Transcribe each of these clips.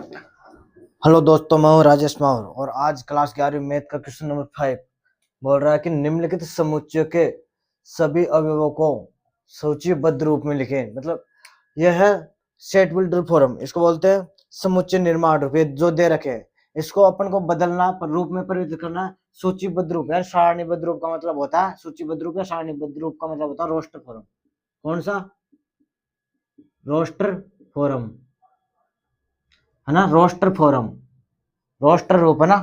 Hello दोस्तों, मैं हूँ राजेश माहौर और आज क्लास 11वीं मैथ का क्वेश्चन नंबर 5 बोल रहा है कि निम्नलिखित समुच्चय के सभी अवयवों को सूचीबद्ध रूप में लिखें। मतलब यह है सेट बिल्डर फॉर्म, इसको बोलते हैं समुच्चय निर्माण रूप। ये जो दे रखे हैं इसको अपन को बदलना, पर रूप में परिवर्तित करना है। सूचीबद्ध रूप या सारणीबद्ध रूप का मतलब होता है, सूचीबद्ध रूप या सारणीबद्ध रूप का मतलब होता है रोस्टर फॉर्म। कौन सा? रोस्टर फॉर्म है ना, रोस्टर फॉर्म, रोस्टर रूप है ना,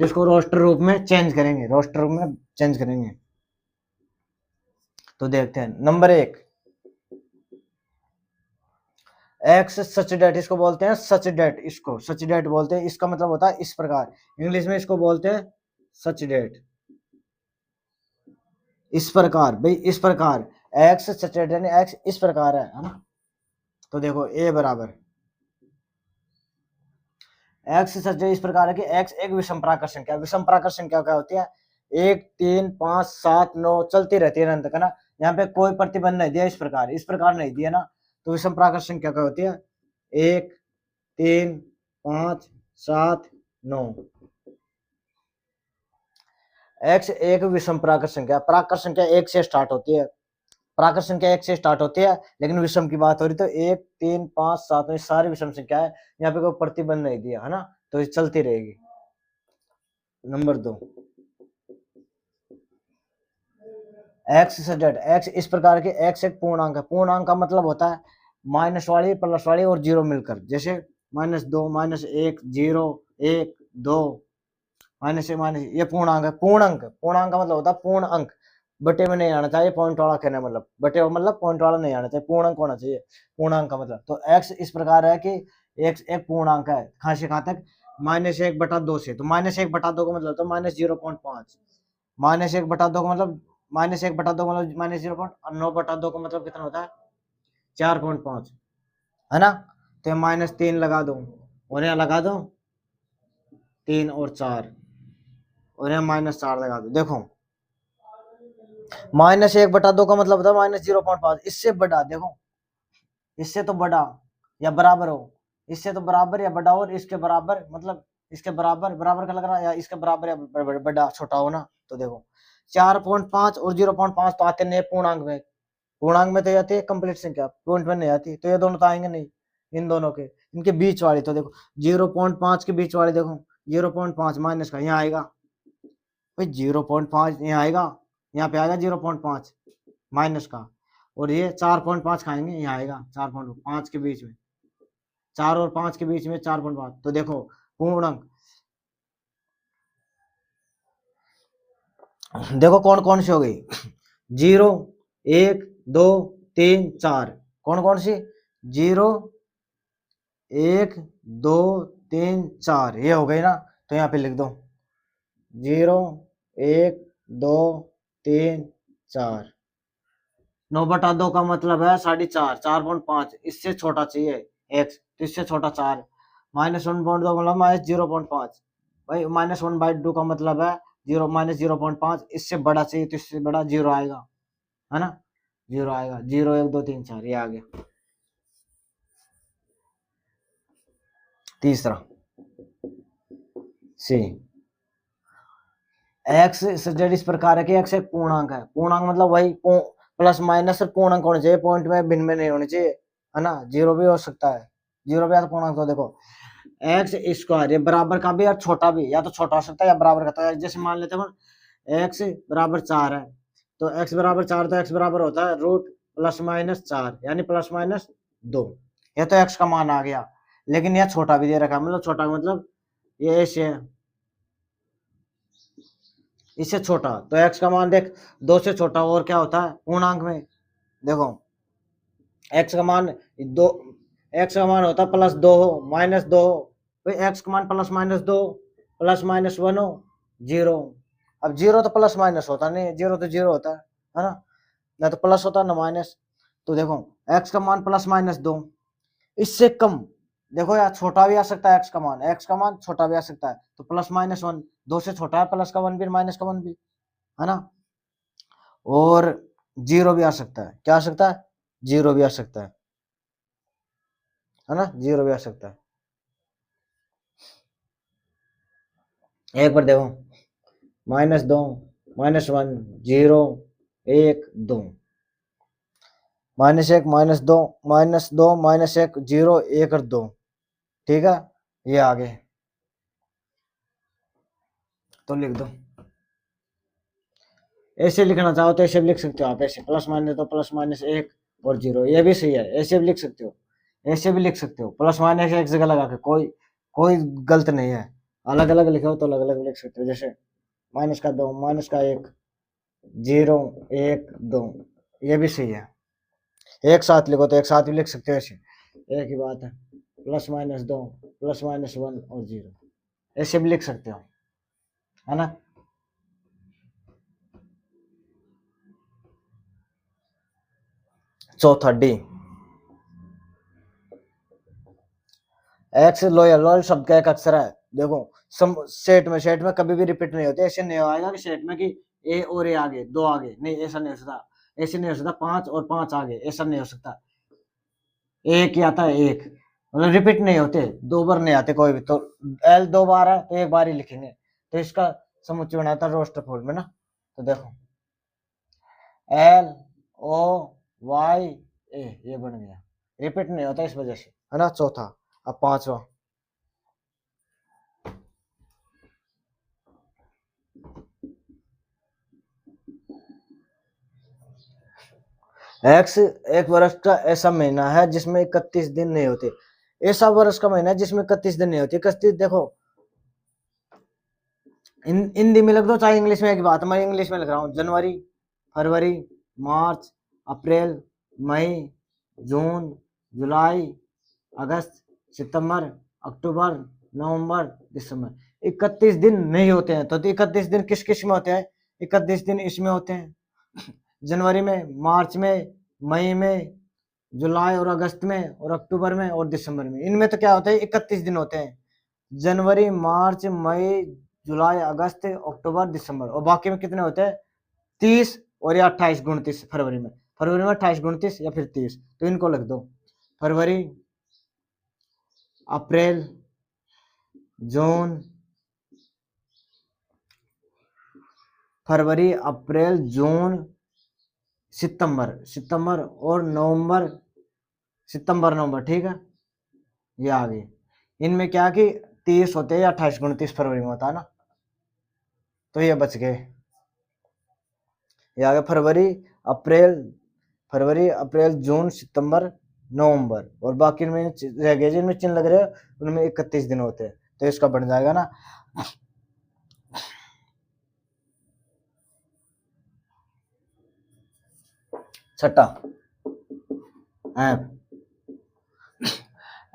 तो इसको रोस्टर रूप में चेंज करेंगे, रोस्टर रूप में चेंज करेंगे। तो देखते हैं नंबर 1, एक्स सच डेट, इसको बोलते हैं सच डेट, इसको सच डेट बोलते हैं। इसका मतलब होता है इस प्रकार, इंग्लिश में इसको बोलते हैं सच डेट। इस प्रकार भाई, इस प्रकार एक्स सच डेट यानी एक्स इस प्रकार है ना। तो देखो ए बराबर एक्स सच डेट इस प्रकार है कि एक्स एक विषम प्राकृत संख्या। विषम प्राकृत संख्या क्या होती है? 1 3 5 7 9 चलती रहती है अनंत, है ना। यहाँ पे कोई प्रतिबंध नहीं दिया, इस प्रकार नहीं दिया ना। तो विषम प्राकृत संख्या क्या होती है? 1 3 5 7 9। एक्स एक विषम प्राकृत संख्या, प्राकृत संख्या 1 से स्टार्ट होती है, प्राकृत संख्या 1 से स्टार्ट होती है, लेकिन विषम की बात हो रही तो 1 3 5 7 में सारी विषम संख्या है। यहाँ पे कोई प्रतिबंध नहीं दिया है ना, तो ये चलती रहेगी। नंबर 2, एक्स से जेड, एक्स इस प्रकार के, एक्स एक पूर्णांक है। पूर्णांक का मतलब होता है माइनस वाली प्लस वाली और जीरो मिलकर, जैसे -2 -1 0 1 2 -1 माइनस, ये पूर्णांक है। पूर्णांक, पूर्णांक का मतलब होता है पूर्ण अंक, बटे में नहीं आना चाहिए, पॉइंट वाला कहना मतलब, बटे मतलब पॉइंट वाला नहीं आना चाहिए, पूर्णांक होना चाहिए पूर्णांक का मतलब। तो एक्स इस प्रकार है कि एक्स एक पूर्णांक है, कहां से कहां तक? -1/2 से। तो -1/2 का मतलब तो -0.5, -1/2 का मतलब -1/2 का मतलब -0.9/2 का मतलब कितना होता है? 4.5, है ना। तो -3 लगा दो और यहाँ लगा दो 3 और 4 और यहाँ -4 लगा दो। देखो -1/2 का मतलब होता है -0.5, इससे बड़ा देखो, इससे तो बड़ा या बराबर हो, इससे तो बराबर या बड़ा और इसके बराबर, मतलब इसके बराबर, बराबर का लग रहा है, या इसके बराबर या बड़ा छोटा हो ना। तो देखो 4.5 और 0.5 तो आते नहीं पूर्णांक में, पूर्णांक में तो आती है कंप्लीट संख्या, पॉइंट में नहीं आती। तो ये दोनों तो आएंगे नहीं, इन दोनों के, इनके बीच वाली। तो देखो 0.5 के बीच वाले, देखो 0.5 माइनस का यहाँ आएगा भाई, 0.5 यहाँ आएगा, यहाँ पे आएगा 0.5 माइनस का, और ये 4.5 खाएंगे, यहाँ आएगा 4.5 के बीच में, 4 और 5 के बीच में 4.5। तो देखो पूर्णांक देखो कौन कौन सी हो गई, 0 1 2 3 4, कौन कौन सी? 0 1 2 3 4, ये हो गई ना। तो यहाँ पे लिख दो 0 1 2 3 4। 9/2 का मतलब है 4.5, 4.5, इससे छोटा चाहिए एक्स, तो इससे छोटा 4। -1/2 मतलब -0.5, भाई -1/2 का मतलब है 0 -0.5, इससे बड़ा चाहिए, तो इससे बड़ा 0 आएगा, है ना, 0 आएगा। 0 1 2 3 4 ये आ गया। तीसरा सी, एक्स जेड इस प्रकार है कि एक्स एक पूर्णांक है। पूर्णांक मतलब वही प्लस माइनस और पूर्णांक होने चाहिए, पॉइंट में भिन्न में नहीं होने चाहिए, है ना। जीरो भी हो सकता है, जीरो भी या तो पूर्णांक। तो देखो एक्स स्क्वायर, ये बराबर का भी और छोटा भी, या तो छोटा हो सकता है या बराबर का। तो जैसे मान लेते हैं एक्स बराबर 4 है, तो एक्स बराबर 4, तो एक्स बराबर होता है √+- यानी +-2। ये तो एक्स का मान आ गया, लेकिन यह छोटा भी दे रखा है, मतलब छोटा मतलब ये ऐसे है, इससे छोटा। तो x का मान देख 2 से छोटा और क्या होता है पूर्णांक में? देखो x का मान 2, x का मान होता है +2 हो -2 हो, तो x का मान +-2 +-1 हो 0। अब 0 तो प्लस माइनस होता नहीं, 0 तो 0 होता है ना, ना तो प्लस होता ना माइनस। तो देखो x का मान +-2, इससे कम, देखो यार छोटा भी आ सकता है, x का मान छोटा भी आ सकता है, तो +-1, 2 से छोटा है प्लस का 1 भी माइनस का 1 भी, है ना। और 0 भी आ सकता है, क्या आ सकता है? 0 भी आ सकता है ना, 0 भी आ सकता है। एक पर देखो, -2, -1, 0, 1, 2, -1, -2, -2, -1, 0, 1 और 2। ठीक है, ये आगे तो लिख दो। ऐसे लिखना चाहो तो ऐसे भी लिख सकते हो आप, ऐसे +- तो +-1 और 0, ये भी सही है। ऐसे भी लिख सकते हो, ऐसे भी लिख सकते हो, +- एक जगह लगा के, कोई गलत नहीं है। अलग अलग लिखो तो अलग अलग लिख सकते हो, जैसे -2, -1, 0, 1, 2, ये भी सही है। एक साथ लिखो तो एक साथ भी लिख सकते हो, ऐसे एक ही बात है। +-2, +-1 और 0, ऐसे भी लिख सकते हो, है ना। चौथा D, एक्स लोयल, लोयल शब्द का एक अक्षर है। देखो सेट में कभी भी रिपीट नहीं होते। ऐसे नहीं आएगा कि सेट में कि ए और ए आगे, दो आगे, नहीं, ऐसा नहीं हो सकता। ऐसे नहीं हो सकता 5 और 5 आगे, ऐसा नहीं हो सकता। एक ही आता है, एक, मतलब रिपीट नहीं होते, दो बार नहीं आते कोई भी। तो एल दो बार है तो एक बार ही लिखेंगे, तो इसका समुच्चय बना था रोस्टर फॉर्म में ना। तो देखो LOYA, ये बन गया, रिपीट नहीं होता इस वजह से, है ना। चौथा, अब पांचवा, एक्स एक वर्ष का ऐसा महीना है जिसमें 31 दिन नहीं होते। ऐसा वर्ष का महीना है जिसमें 31 दिन नहीं होते। 31, देखो हिंदी में लिख दो चाहे इंग्लिश में, एक बात मैं इंग्लिश में लिख रहा हूँ। जनवरी, फरवरी, मार्च, अप्रैल, मई, जून, जुलाई, अगस्त, सितंबर, अक्टूबर, नवंबर, दिसंबर। 31 दिन नहीं होते हैं। तो 31 दिन किस किस में होते हैं? 31 दिन इसमें होते हैं, जनवरी में, मार्च में, मई में, जुलाई और अगस्त में, और अक्टूबर में, और दिसंबर में। इनमें तो क्या होता है, 31 दिन होते हैं। जनवरी, मार्च, मई, जुलाई, अगस्त, अक्टूबर, दिसंबर। और बाकी में कितने होते हैं? 30 और या 28, 29 फरवरी में। फरवरी में 28, 29 या फिर 30। तो इनको लिख दो, फरवरी, अप्रैल, जून, फरवरी, अप्रैल, जून, सितंबर और नवंबर, सितंबर, नवंबर। ठीक है, ये आ गई। इनमें क्या कि 30 होते हैं या 28, 29 फरवरी में होता है ना। तो ये बच गए, ये आ गया फरवरी, अप्रैल, जून, सितंबर, नवंबर। और बाकी में रह गए जिनमें चिन्ह लग रहे हैं उनमें 31 दिन होते हैं। तो इसका बन जाएगा ना, छठा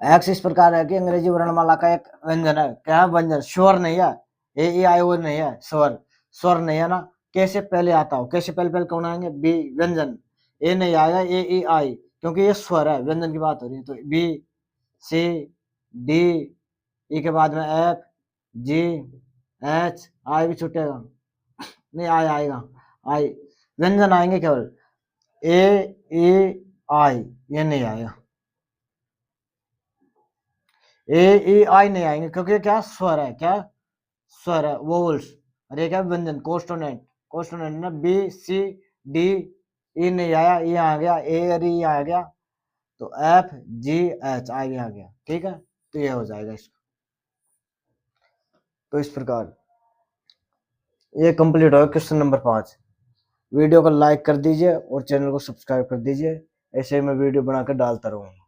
एक्स इस प्रकार है कि अंग्रेजी वर्णमाला का एक व्यंजन है। क्या है? व्यंजन, स्वर नहीं है, ए ई आई ओ नहीं है, स्वर, स्वर नहीं है ना। कैसे पहले आता हो, कैसे पहले पहले कौन आएंगे? बी, व्यंजन। ए नहीं आएगा, ए ई आई, क्योंकि ये स्वर है, व्यंजन की बात हो रही है। तो बी, सी, डी, ई के बाद में एफ, जी, एच, आई भी छूटेगा, नहीं आई आएगा, आई, व्यंजन आएंगे केवल, ए ई आई, ये नहीं आएगा, ए ई आई नहीं आएंगे, क्योंकि क्या स्वर है, क्या स्वर है, वोवल्स। और ये क्या व्यंजन, कोस्टोनेंट, कोस्टोनेंट ना। बी, सी, डी, ई नहीं आया, ई आ गया, ए और ई आ गया, तो एफ, जी, एच, आई आ गया। ठीक है, तो ये हो जाएगा इसका। तो इस प्रकार ये कंप्लीट हो क्वेश्चन नंबर 5। वीडियो को लाइक कर दीजिए और चैनल को सब्सक्राइब कर दीजिए। ऐसे मैं वीडियो बनाकर डालता रहूँगा।